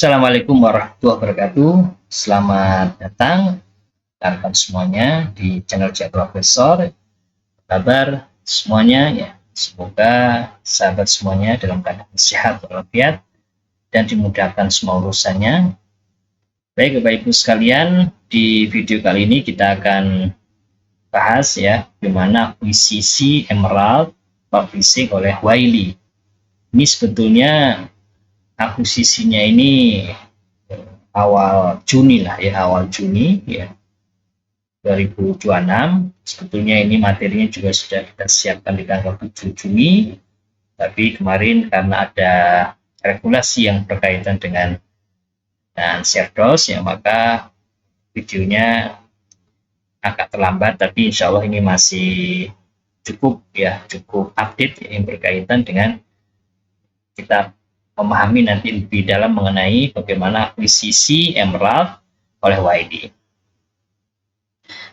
Assalamualaikum warahmatullahi wabarakatuh. Selamat datang rekan semuanya di channel Cek Profesor. Apa kabar semuanya ya? Semoga sahabat semuanya dalam keadaan sehat walafiat dan dimudahkan semua urusannya. Baik Bapak Ibu sekalian, di video kali ini kita akan bahas ya bagaimana akuisisi emerald publishing oleh Wiley. Ini sebetulnya akuisisinya ini awal Juni lah ya, awal Juni ya 2026. Sebetulnya ini materinya juga sudah kita siapkan di tanggal 7 Juni, tapi kemarin karena ada regulasi yang berkaitan dengan share dose ya, maka videonya agak terlambat, tapi insya Allah ini masih cukup update ya, yang berkaitan dengan kita memahami nanti lebih dalam mengenai bagaimana akuisisi emerald oleh Wiley.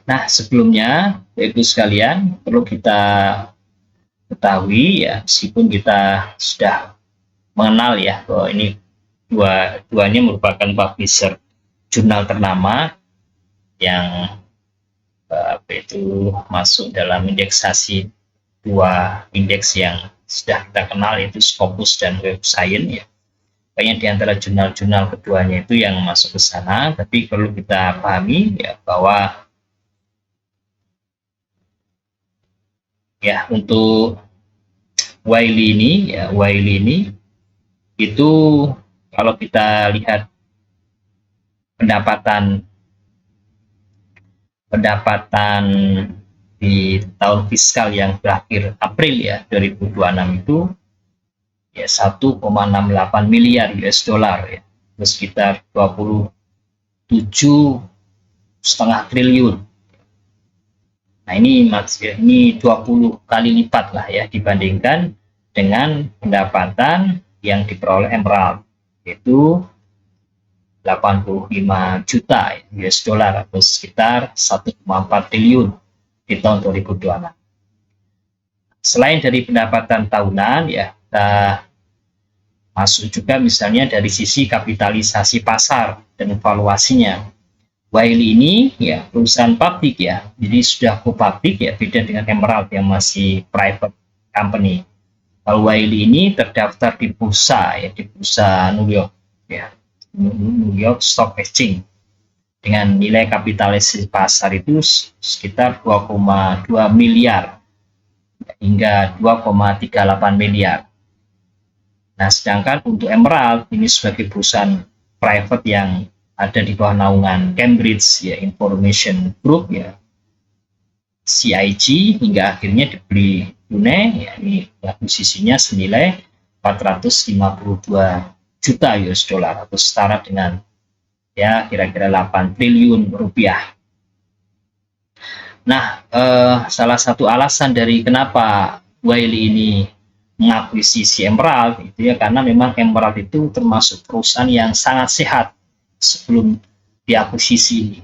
Nah, sebelumnya Ibu sekalian perlu kita ketahui ya, meskipun kita sudah mengenal ya bahwa ini duanya merupakan publisher jurnal ternama yang masuk dalam indeksasi dua indeks yang sudah kita kenal, yaitu Scopus dan Web Science ya. Banyak di antara jurnal-jurnal keduanya itu yang masuk ke sana, tapi perlu kita pahami ya bahwa ya untuk Wiley ini itu kalau kita lihat pendapatan di tahun fiskal yang berakhir April ya 2026 itu ya 1,68 miliar US dollar ya, sekitar 27,5 triliun. Nah ini 20 kali lipat lah ya dibandingkan dengan pendapatan yang diperoleh Emerald, yaitu 85 juta US dollar atau sekitar 1,4 triliun di tahun 2026. Selain dari pendapatan tahunan ya, kita masuk juga misalnya dari sisi kapitalisasi pasar dan valuasinya. Wiley ini ya perusahaan publik ya, jadi sudah go public ya, beda dengan Emerald yang masih private company. Kalau Wiley ini terdaftar di bursa ya, di bursa New York ya, New York Stock Exchange, dengan nilai kapitalisasi pasar itu sekitar 2,2 miliar hingga 2,38 miliar. Nah, sedangkan untuk Emerald ini sebagai perusahaan private yang ada di bawah naungan Cambridge ya Information Group ya, CIG, hingga akhirnya dibeli Pune ya, ini akuisisinya senilai 452 juta US dollar atau setara dengan ya kira-kira 8 triliun rupiah. Nah, salah satu alasan dari kenapa Wiley ini mengakuisisi Emerald itu ya karena memang Emerald itu termasuk perusahaan yang sangat sehat sebelum diakuisisi.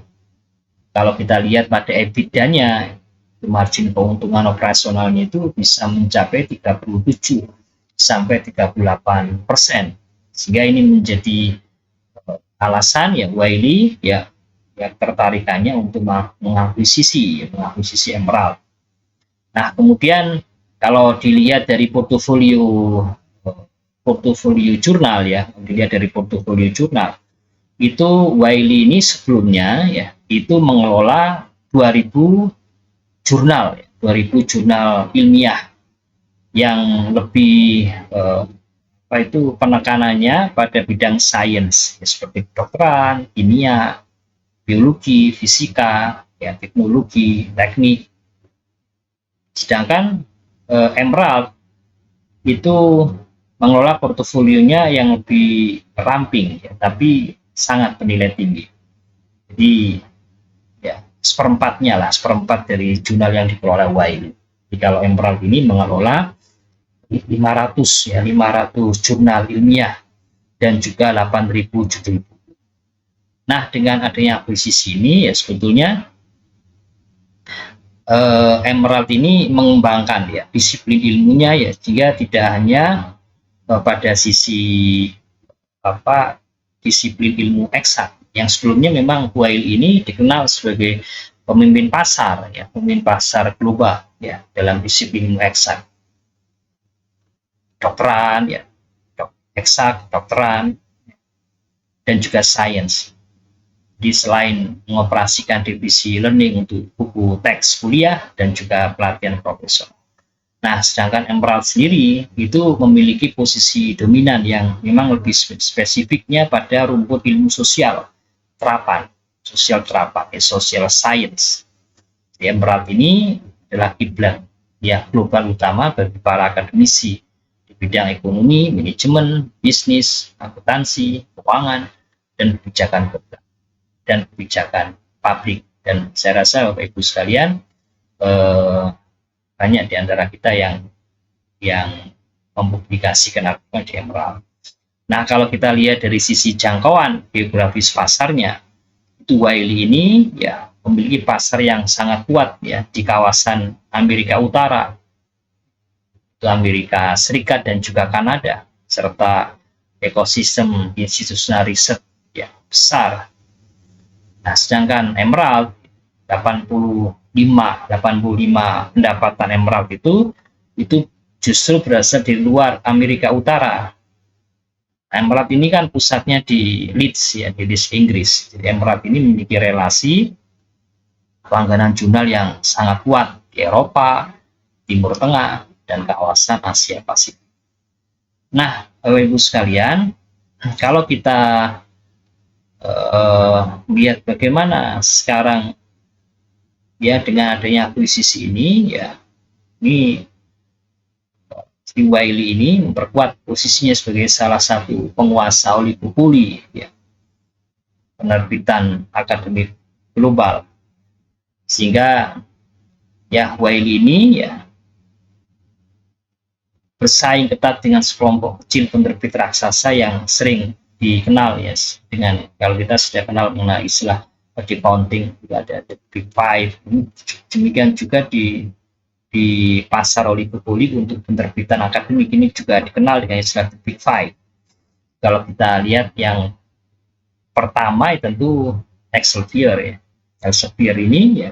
Kalau kita lihat pada EBITDA-nya, margin keuntungan operasionalnya itu bisa mencapai 37 sampai 38%, sehingga ini menjadi alasan ya Wiley ya tertarikannya untuk mengakuisisi Emerald. Nah, kemudian kalau dilihat dari portofolio jurnal ya, itu Wiley ini sebelumnya ya itu mengelola 2000 jurnal ilmiah yang lebih penekanannya pada bidang sains ya, seperti kedokteran, kimia, biologi, fisika, ya, teknologi, teknik. Sedangkan Emerald itu mengelola portofolionya yang lebih ramping ya, tapi sangat bernilai tinggi. Jadi ya seperempat dari jurnal yang dikelola Wiley. Jadi kalau Emerald ini mengelola 500 jurnal ilmiah dan juga 8.000 judul buku. Nah, dengan adanya akuisisi ini ya sebetulnya Emerald ini mengembangkan ya disiplin ilmunya ya, sehingga tidak hanya pada sisi disiplin ilmu eksak. Yang sebelumnya memang Wiley ini dikenal sebagai pemimpin pasar, ya, pemimpin pasar global, ya, dalam disiplin ilmu eksak, dokteran, ya, eksak, dokteran, dan juga sains. Di selain mengoperasikan divisi learning untuk buku teks kuliah dan juga pelatihan profesor. Nah, sedangkan Emerald sendiri itu memiliki posisi dominan yang memang lebih spesifiknya pada rumput ilmu sosial terapan, social science. Di Emerald ini adalah kiblat ya global utama bagi para akademisi di bidang ekonomi, manajemen, bisnis, akuntansi, keuangan, dan kebijakan publik. Dan saya rasa Bapak Ibu sekalian, banyak di antara kita yang mempublikasikan artikel di Emerald. Nah, kalau kita lihat dari sisi jangkauan geografis pasarnya, itu Wiley ini ya memiliki pasar yang sangat kuat ya di kawasan Amerika Utara, itu Amerika Serikat dan juga Kanada, serta ekosistem institusional riset ya besar. Nah, sedangkan Emerald 85 pendapatan Emerald itu justru berasal dari luar Amerika Utara. Emerald ini kan pusatnya di Leeds ya, di Leeds Inggris. Jadi Emerald ini memiliki relasi langganan jurnal yang sangat kuat di Eropa, Timur Tengah, dan kawasan Asia Pasifik. Nah, Bapak Ibu sekalian, kalau kita lihat bagaimana sekarang ya dengan adanya akuisisi ini ya, ini Wiley ini memperkuat posisinya sebagai salah satu penguasa oligopoli ya, penerbitan akademik global, sehingga ya Wiley ini ya bersaing ketat dengan sekelompok kecil penerbit raksasa yang sering dikenal ya dengan, kalau kita sudah kenal mengenai istilah accounting, juga ada the Big Five. Demikian juga di pasar oligopoli untuk penerbitan akademik ini juga dikenal dengan istilah the Big Five. Kalau kita lihat yang pertama tentu Elsevier ya. Elsevier ini ya,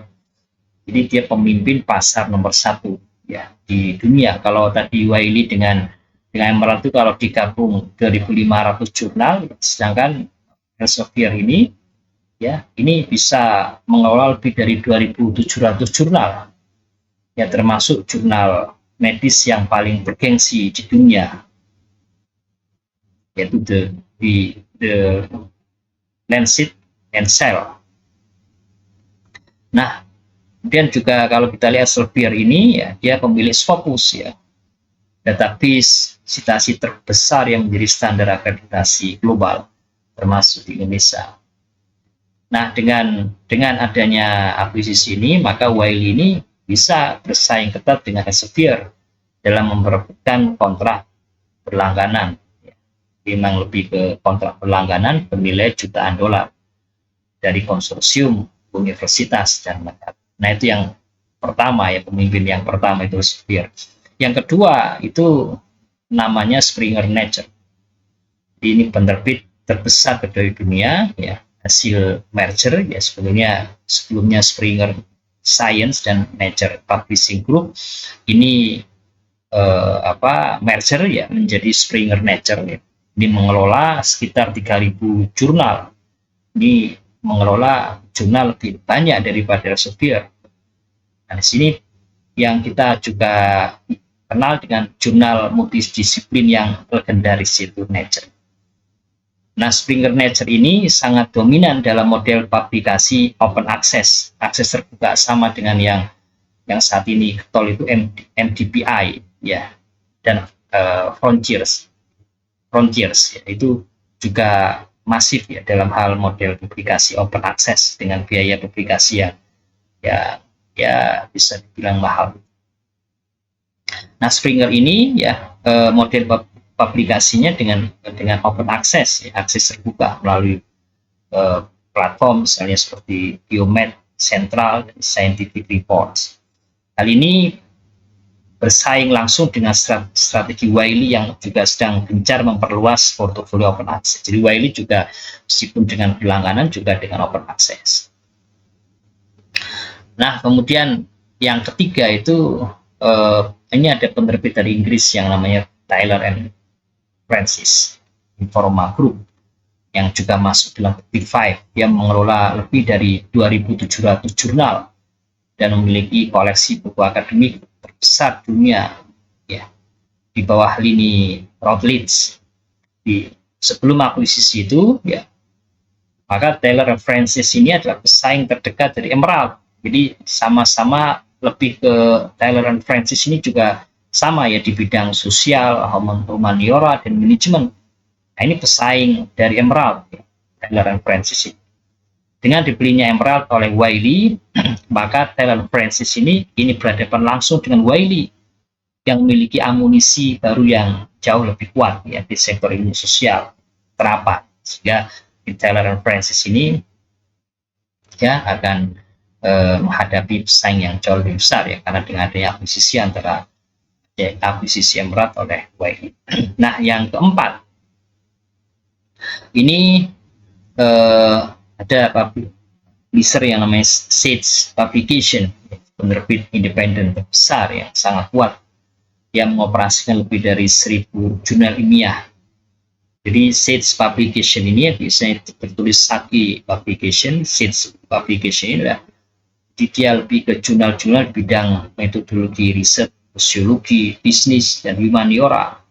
jadi dia pemimpin pasar nomor 1 ya di dunia. Kalau tadi Wiley dengan Emerald itu kalau digabung 2.500 jurnal, sedangkan Elsevier ini ya ini bisa mengelola lebih dari 2.700 jurnal ya, termasuk jurnal medis yang paling bergengsi di dunia, yaitu the Lancet and Cell. Nah, kemudian juga kalau kita lihat Elsevier ini ya, dia pemilik Scopus ya, database citasi terbesar yang menjadi standar akreditasi global termasuk di Indonesia. Nah, dengan adanya akuisisi ini, maka Wiley ini bisa bersaing ketat dengan Elsevier dalam memperebutkan kontrak berlangganan. Memang lebih ke kontrak berlangganan bernilai jutaan dolar dari konsorsium universitas dan negara. Nah, itu yang pertama ya, pemimpin yang pertama itu Elsevier. Yang kedua itu namanya Springer Nature. Ini penerbit terbesar kedua di dunia ya, hasil merger ya, sebelumnya Springer Science dan Nature Publishing Group ini merger ya menjadi Springer Nature ya. Ini mengelola sekitar 3.000 jurnal. Ini mengelola jurnal lebih banyak daripada Elsevier. Nah, di sini yang kita juga kenal dengan jurnal multidisiplin yang legendaris itu Nature. Nah, Springer Nature ini sangat dominan dalam model publikasi open access, akses terbuka, sama dengan yang saat ini getol itu MDPI ya, dan Frontiers ya, itu juga masif ya dalam hal model publikasi open access dengan biaya publikasi yang ya bisa dibilang mahal. Nah, Springer ini ya model publikasinya dengan open access ya, akses terbuka melalui platform misalnya seperti Biomed Central dan Scientific Reports. Hal ini bersaing langsung dengan strategi Wiley yang juga sedang gencar memperluas portofolio open access. Jadi Wiley juga meskipun dengan berlangganan juga dengan open access. Nah, kemudian yang ketiga itu ini ada penerbit dari Inggris yang namanya Taylor and Francis Informa Group yang juga masuk dalam Big Five. Dia mengelola lebih dari 2.700 jurnal dan memiliki koleksi buku akademik terbesar dunia ya di bawah lini Routledge. Sebelum akuisisi itu ya, maka Taylor and Francis ini adalah pesaing terdekat dari Emerald. Jadi sama-sama lebih ke Taylor and Francis ini juga sama ya di bidang sosial, humaniora dan manajemen. Nah, ini pesaing dari Emerald, ya, Taylor and Francis ini. Dengan dibelinya Emerald oleh Wiley, maka Taylor and Francis ini berhadapan langsung dengan Wiley yang memiliki amunisi baru yang jauh lebih kuat ya di sektor ilmu sosial terapan, sehingga Taylor and Francis ini ya akan menghadapi pesaing yang jauh lebih besar ya karena dengan adanya akuisisi antara akuisisi Emerald oleh Wiley. Nah, yang keempat ini ada publisher yang namanya Sage Publication, penerbit independen terbesar yang sangat kuat yang mengoperasikan lebih dari 1.000 jurnal ilmiah. Jadi Sage Publication ini biasanya tertulis Sage Publication, Sage Publication ini adalah dia lebih ke jurnal-jurnal bidang metodologi riset, sosiologi, bisnis, dan humaniora.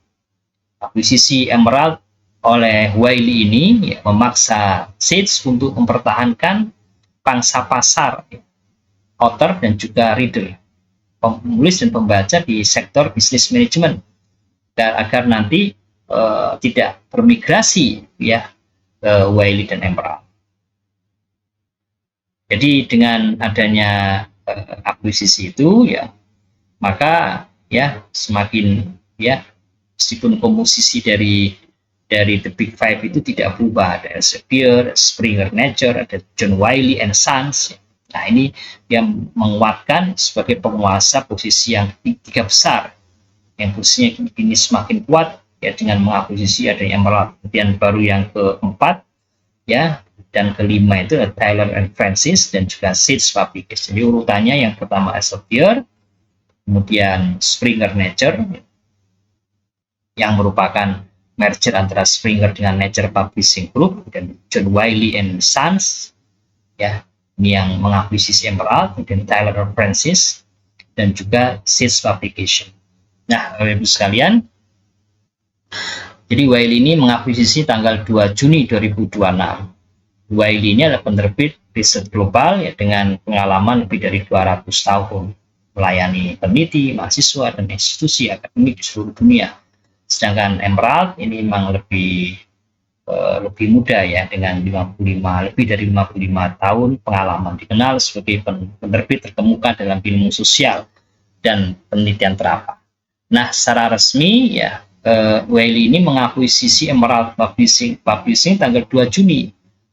Akuisisi Emerald oleh Wiley ini ya, memaksa Sage untuk mempertahankan pangsa pasar ya, author dan juga reader, penulis dan pembaca di sektor bisnis manajemen, dan agar nanti tidak bermigrasi ya ke Wiley dan Emerald. Jadi dengan adanya akuisisi itu ya, maka ya semakin ya meskipun komposisi dari The Big Five itu tidak berubah, ada Elsevier, Springer Nature, ada John Wiley and Sons. Nah, ini yang menguatkan sebagai penguasa posisi yang tiga besar, yang posisinya kini semakin kuat ya dengan mengakuisisi adanya Emerald. Kemudian baru yang keempat ya dan kelima itu ada Taylor and Francis dan juga Sage Publication. Jadi urutannya yang pertama Elsevier, kemudian Springer Nature yang merupakan merger antara Springer dengan Nature Publishing Group, dan John Wiley and Sons ya ini yang mengakuisisi Emerald, kemudian Taylor and Francis dan juga Sage Publication. Nah, Bapak-Ibu sekalian, jadi Wiley ini mengakuisisi tanggal 2 Juni 2026. Wiley ini adalah penerbit riset global ya dengan pengalaman lebih dari 200 tahun melayani peneliti, mahasiswa, dan institusi akademik di seluruh dunia. Sedangkan Emerald ini memang lebih muda ya dengan lebih dari 55 tahun pengalaman, dikenal sebagai penerbit terkemuka dalam ilmu sosial dan penelitian terapan. Nah, secara resmi ya Wiley ini mengakuisisi Emerald Publishing tanggal 2 Juni.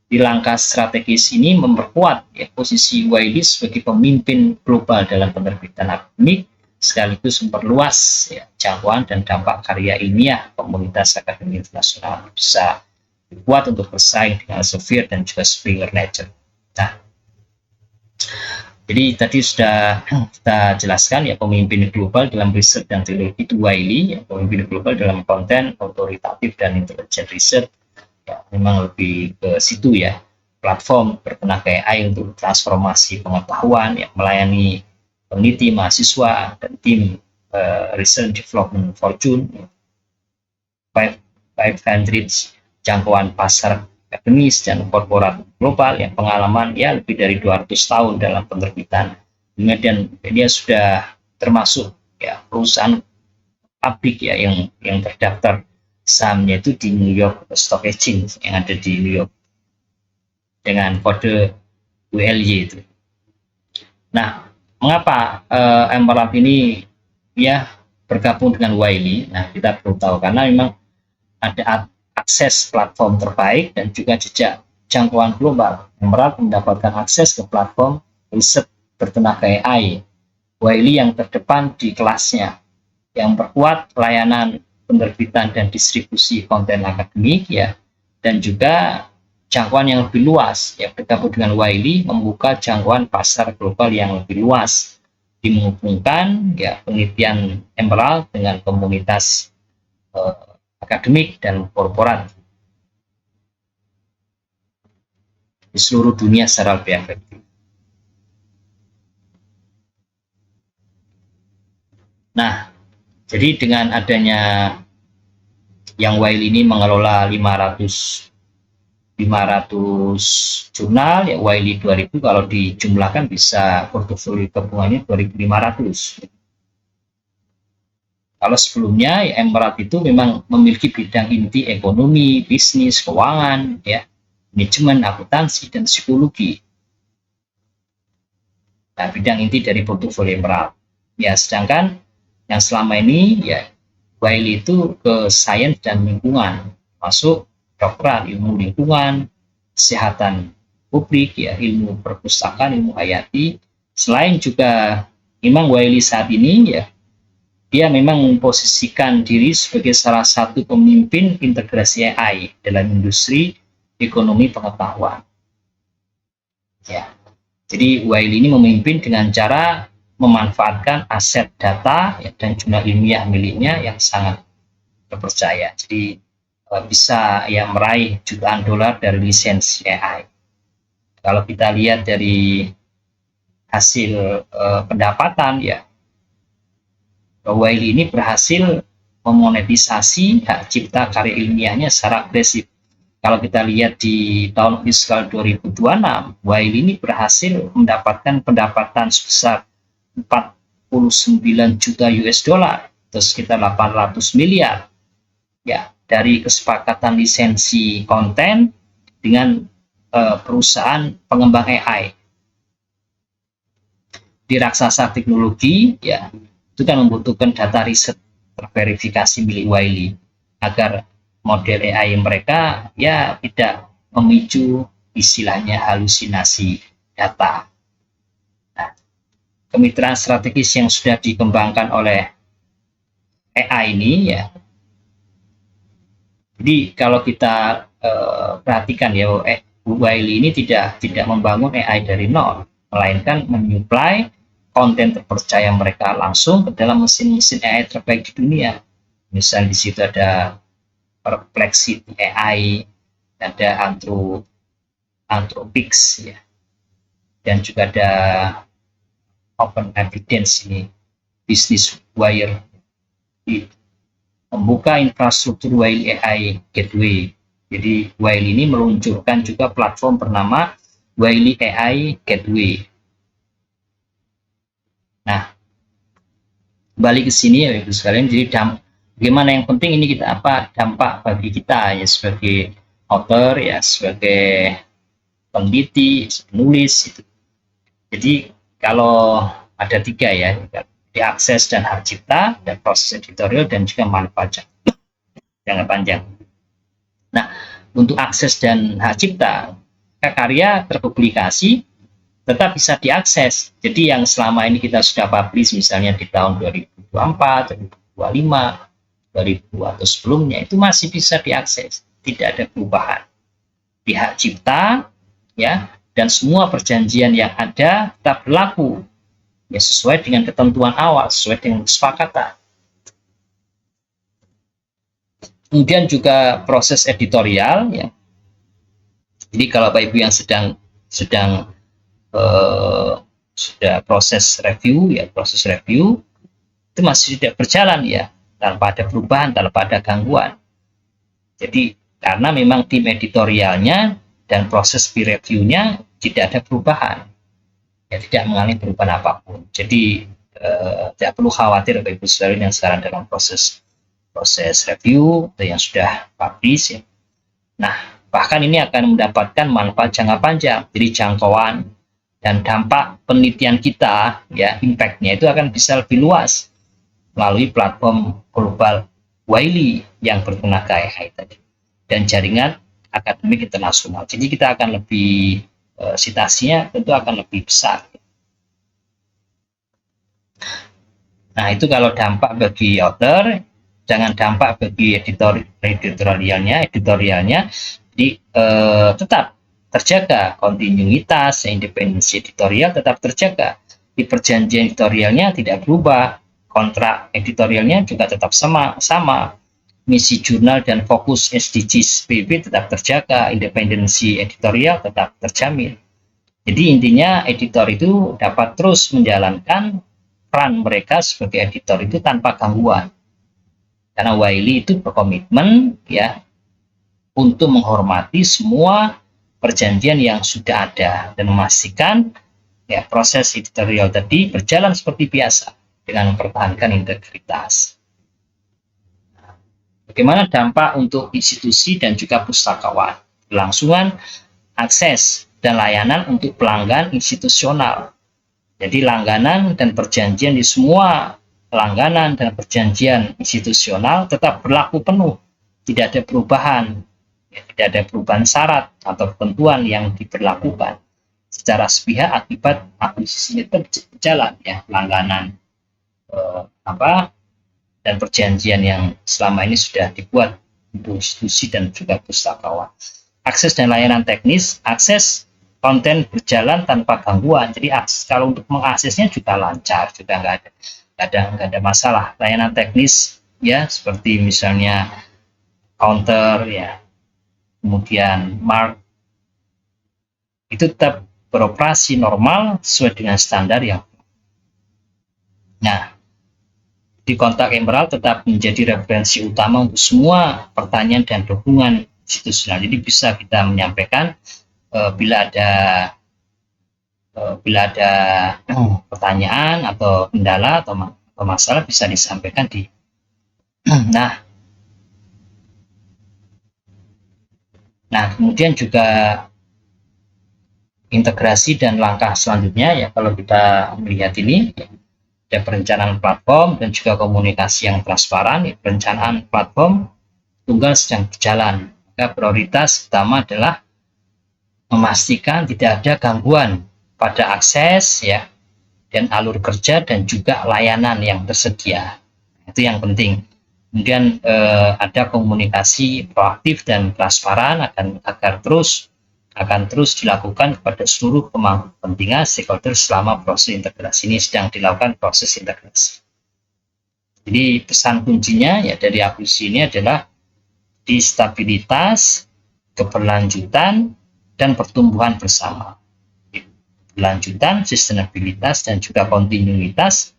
Di langkah strategis ini memperkuat ya, posisi Wiley sebagai pemimpin global dalam penerbitan akademik, sekaligus memperluas ya, jangkauan dan dampak karya ilmiah komunitas akademik internasional bisa kuat untuk bersaing dengan Elsevier dan juga Springer Nature. Nah, jadi tadi sudah kita jelaskan ya pemimpin global dalam riset dan teknologi itu Wiley, ya, pemimpin global dalam konten otoritatif dan intelijen riset. Ya, memang lebih ke situ ya, platform bertenaga AI untuk transformasi pengetahuan ya, melayani peneliti, mahasiswa, dan tim research development fortune 500 jangkauan pasar akademis dan korporat global yang pengalaman ya lebih dari 200 tahun dalam penerbitan. Kemudian dia sudah termasuk ya perusahaan publik ya yang terdaftar sahamnya itu di New York Stock Exchange yang ada di New York dengan kode WLY itu. Nah, mengapa Emerald ini ya bergabung dengan Wiley? Nah, kita perlu tahu karena memang ada akses platform terbaik dan juga jejak jangkauan global. Emerald mendapatkan akses ke platform riset bertenaga AI Wiley yang terdepan di kelasnya. yang memperkuat layanan penerbitan dan distribusi konten akademik ya, dan juga jangkauan yang lebih luas ya. Bergabung dengan Wiley membuka jangkauan pasar global yang lebih luas, menghubungkan ya penelitian Emerald dengan komunitas akademik dan korporat di seluruh dunia secara lebih efektif. Nah, jadi dengan adanya yang Wiley ini mengelola 500 jurnal ya, Wiley 2000 kalau dijumlahkan bisa portofolio gabungannya 2500. Kalau sebelumnya ya Emerald itu memang memiliki bidang inti ekonomi, bisnis, keuangan, ya, manajemen, akuntansi, dan psikologi. Nah, bidang inti dari portofolio Emerald. Ya, sedangkan yang selama ini ya Wiley itu ke sains dan lingkungan, masuk doktoral ilmu lingkungan, kesehatan publik, ya, ilmu perpustakaan, ilmu hayati. Selain juga memang Wiley saat ini ya dia memang memposisikan diri sebagai salah satu pemimpin integrasi AI dalam industri ekonomi pengetahuan. Ya, jadi Wiley ini memimpin dengan cara memanfaatkan aset data ya, dan jumlah ilmiah miliknya yang sangat terpercaya. Jadi bisa ya meraih jutaan dolar dari lisensi AI. Kalau kita lihat dari hasil pendapatan ya, Wiley ini berhasil memonetisasi hak cipta karya ilmiahnya secara agresif. Kalau kita lihat di tahun fiskal 2026, Wiley ini berhasil mendapatkan pendapatan sebesar 49 juta US dollar atau sekitar 800 miliar ya dari kesepakatan lisensi konten dengan perusahaan pengembang AI di raksasa teknologi ya. Itu kan membutuhkan data riset terverifikasi milik Wiley agar model AI mereka ya tidak memicu istilahnya halusinasi data. Nah, kemitraan strategis yang sudah dikembangkan oleh AI ini ya. Jadi kalau kita perhatikan ya, Wiley ini tidak membangun AI dari nol, melainkan menyuplai konten terpercaya mereka langsung ke dalam mesin-mesin AI terbaik di dunia. Misal di situ ada Perplexity AI, ada Anthropics ya, dan juga ada Open Evidence ini, Business Wire, membuka infrastruktur Wiley AI Gateway. Jadi Wiley ini meluncurkan juga platform bernama Wiley AI Gateway. Nah, balik ke sini ya Ibu sekalian, jadi bagaimana yang penting ini kita apa dampak bagi kita ya sebagai author ya, sebagai peneliti, penulis itu. Jadi kalau ada 3 ya, diakses dan hak cipta, dan proses editorial, dan juga manfaat jangka panjang. Nah, untuk akses dan hak cipta, karya terpublikasi tetap bisa diakses. Jadi yang selama ini kita sudah publish misalnya di tahun 2024, 2025, 2000 atau sebelumnya itu masih bisa diakses, tidak ada perubahan. Di hak cipta ya, dan semua perjanjian yang ada tetap berlaku ya sesuai dengan ketentuan awal, sesuai dengan kesepakatan. Kemudian juga proses editorial ya. Jadi kalau Bapak Ibu yang sedang sudah proses review ya, proses review itu masih tidak berjalan ya, tanpa ada perubahan, tanpa ada gangguan. Jadi karena memang tim editorialnya dan proses peer review-nya tidak ada perubahan, ya tidak mengalami perubahan apapun. Jadi tidak perlu khawatir Bapak Ibu sekalian yang sekarang dalam proses review atau yang sudah publish ya. Nah, bahkan ini akan mendapatkan manfaat jangka panjang. Jadi jangkauan dan dampak penelitian kita ya, impact-nya itu akan bisa lebih luas melalui platform global Wiley yang bertenaga AI tadi dan jaringan akademik internasional. Jadi kita akan lebih citasinya tentu akan lebih besar. Nah, itu kalau dampak bagi author, jangan dampak bagi editorialnya. Jadi tetap terjaga kontinuitas, independensi editorial tetap terjaga. Di perjanjian editorialnya tidak berubah, kontrak editorialnya juga tetap sama. Misi jurnal dan fokus SDGs PB tetap terjaga, independensi editorial tetap terjamin. Jadi intinya editor itu dapat terus menjalankan peran mereka sebagai editor itu tanpa gangguan. Karena Wiley itu berkomitmen ya untuk menghormati semua perjanjian yang sudah ada dan memastikan ya proses editorial tadi berjalan seperti biasa dengan mempertahankan integritas. Bagaimana dampak untuk institusi dan juga pustakawan? Kelangsungan akses dan layanan untuk pelanggan institusional. Jadi langganan dan perjanjian di semua langganan dan perjanjian institusional tetap berlaku penuh. Tidak ada perubahan, tidak ada perubahan syarat atau ketentuan yang diberlakukan secara sepihak akibat akuisisi itu berjalan ya langganan dan perjanjian yang selama ini sudah dibuat untuk institusi dan juga pustakawan. Akses dan layanan teknis, akses konten berjalan tanpa gangguan. Jadi kalau untuk mengaksesnya juga lancar, juga nggak ada masalah. Layanan teknis ya seperti misalnya counter ya, kemudian mark itu tetap beroperasi normal sesuai dengan standar yang. Nah, di kontak Emerald tetap menjadi referensi utama untuk semua pertanyaan dan dukungan institusional. Jadi bisa kita menyampaikan bila ada pertanyaan atau kendala atau masalah bisa disampaikan di nah kemudian juga integrasi dan langkah selanjutnya ya kalau kita melihat ini ada perencanaan platform dan juga komunikasi yang transparan. Perencanaan platform tunggal sedang berjalan, maka prioritas utama adalah memastikan tidak ada gangguan pada akses ya dan alur kerja dan juga layanan yang tersedia. Itu yang penting. Kemudian ada komunikasi proaktif dan transparan akan terus dilakukan kepada seluruh pemangku kepentingan stakeholder selama proses integrasi ini sedang dilakukan proses integrasi. Jadi pesan kuncinya ya dari akuisisi ini adalah di stabilitas, keberlanjutan, dan pertumbuhan bersama. Keberlanjutan, sustainabilitas, dan juga kontinuitas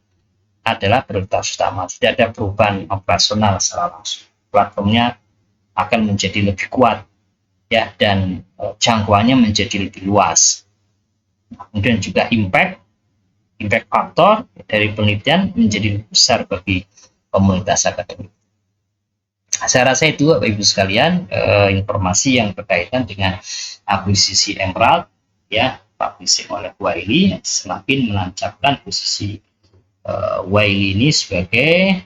adalah prioritas utama. Tidak ada perubahan operasional secara langsung. Platformnya akan menjadi lebih kuat ya dan jangkauannya menjadi lebih luas. Kemudian juga impact faktor dari penelitian menjadi lebih besar bagi komunitas akademik. Saya rasa itu Bapak Ibu sekalian informasi yang berkaitan dengan akuisisi Emerald ya akuisisi oleh Wiley semakin menancapkan posisi Wiley ini sebagai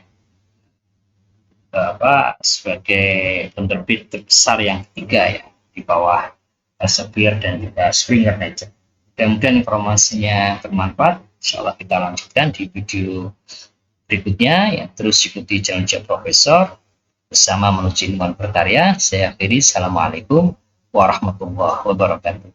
penerbit terbesar yang ketiga ya di bawah Elsevier dan juga Springer Nature. Mudah-mudahan informasinya bermanfaat. Insya Allah kita lanjutkan di video berikutnya ya. Terus ikuti channel Profesor bersama menuju ilmuwan berkarya. Saya akhiri. Assalamualaikum warahmatullahi wabarakatuh.